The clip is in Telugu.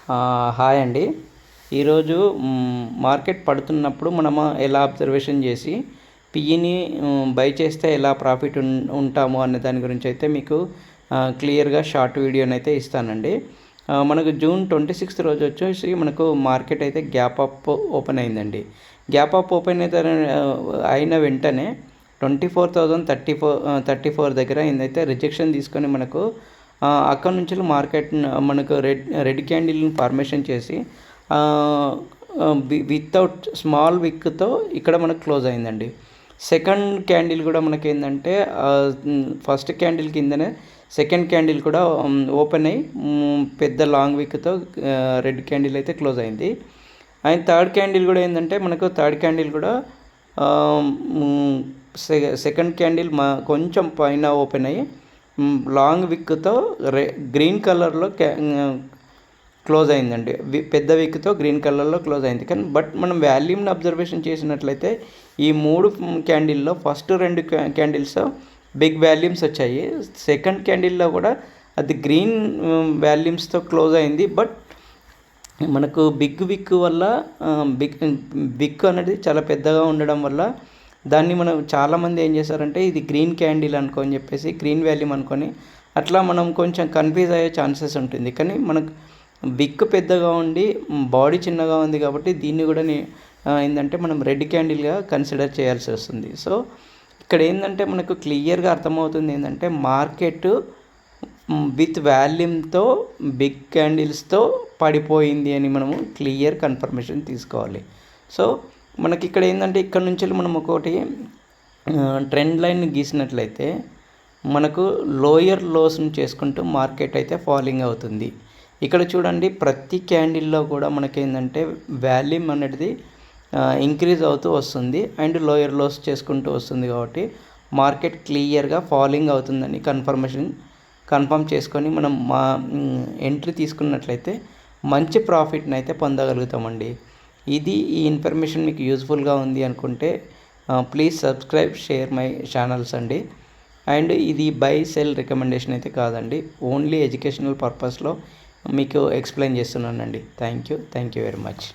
హాయ్ అండి. ఈరోజు మార్కెట్ పడుతున్నప్పుడు మనము ఎలా అబ్జర్వేషన్ చేసి పిఈని బై చేస్తే ఎలా ప్రాఫిట్ ఉంటాము అనే దాని గురించి అయితే మీకు క్లియర్గా షార్ట్ వీడియోనైతే ఇస్తానండి. మనకు జూన్ 26th రోజు వచ్చేసి మనకు మార్కెట్ అయితే గ్యాప్ అప్ ఓపెన్ అయిందండి. గ్యాప్ అప్ ఓపెన్ అయితే అయిన వెంటనే 24,034 దగ్గర ఏందైతే రిజెక్షన్ తీసుకొని మనకు అక్కడ నుంచి మార్కెట్ మనకు రెడ్ క్యాండిల్ని ఫార్మేషన్ చేసి వితౌట్ స్మాల్ విక్తో ఇక్కడ మనకు క్లోజ్ అయిందండి. సెకండ్ క్యాండిల్ కూడా మనకి ఏంటంటే ఫస్ట్ క్యాండిల్ కిందనే సెకండ్ క్యాండిల్ కూడా ఓపెన్ అయ్యి పెద్ద లాంగ్ విక్తో రెడ్ క్యాండిల్ అయితే క్లోజ్ అయింది. అండ్ థర్డ్ క్యాండిల్ కూడా ఏంటంటే మనకు థర్డ్ క్యాండిల్ కూడా సెకండ్ క్యాండిల్ కొంచెం పైన ఓపెన్ అయ్యి లాంగ్ విక్తో గ్రీన్ కలర్లో క్లోజ్ అయిందండి. పెద్ద విక్తో గ్రీన్ కలర్లో క్లోజ్ అయింది. కానీ బట్ మనం వాల్యూమ్ని అబ్జర్వేషన్ చేసినట్లయితే ఈ మూడు క్యాండిల్లో ఫస్ట్ రెండు క్యాండిల్స్ బిగ్ వాల్యూమ్స్ వచ్చాయి. సెకండ్ క్యాండిల్లో కూడా అది గ్రీన్ వాల్యూమ్స్తో క్లోజ్ అయింది. బట్ మనకు బిగ్ విక్ వల్ల విక్ అనేది చాలా పెద్దగా ఉండడం వల్ల దాన్ని మనం చాలామంది ఏం చేశారంటే ఇది గ్రీన్ క్యాండిల్ అనుకొని చెప్పేసి గ్రీన్ వాల్యూమ్ అనుకొని అట్లా మనం కొంచెం కన్ఫ్యూజ్ అయ్యే ఛాన్సెస్ ఉంటుంది. కానీ మనకు విక్ పెద్దగా ఉండి బాడీ చిన్నగా ఉంది కాబట్టి దీన్ని కూడా ఏంటంటే మనం రెడ్ క్యాండిల్గా కన్సిడర్ చేయాల్సి వస్తుంది. సో ఇక్కడ ఏంటంటే మనకు క్లియర్గా అర్థమవుతుంది ఏంటంటే మార్కెట్ విత్ వాల్యూమ్తో బిగ్ క్యాండిల్స్తో పడిపోయింది అని మనము క్లియర్ కన్ఫర్మేషన్ తీసుకోవాలి. సో మనకి ఇక్కడ ఏంటంటే ఇక్కడ నుంచి మనం ఒకటి ట్రెండ్ లైన్ గీసినట్లయితే మనకు లోయర్ లోస్ని చేసుకుంటూ మార్కెట్ అయితే ఫాలింగ్ అవుతుంది. ఇక్కడ చూడండి ప్రతి క్యాండిల్లో కూడా మనకి ఏంటంటే వాల్యూమ్ అనేది ఇంక్రీజ్ అవుతూ వస్తుంది అండ్ లోయర్ లోస్ చేసుకుంటూ వస్తుంది. కాబట్టి మార్కెట్ క్లియర్గా ఫాలింగ్ అవుతుందని కన్ఫర్మ్ చేసుకొని మనం ఎంట్రీ తీసుకున్నట్లయితే మంచి ప్రాఫిట్ని అయితే పొందగలుగుతామండి. ఈ ఇన్ఫర్మేషన్ మీకు యూజ్ఫుల్గా ఉంది అనుకుంటే please subscribe share my channels అండి. అండ్ ఇది బై సెల్ రికమెండేషన్ అయితే కాదండి, ఓన్లీ ఎడ్యుకేషనల్ పర్పస్లో మీకు ఎక్స్ప్లెయిన్ చేస్తున్నానండి. Thank you very much.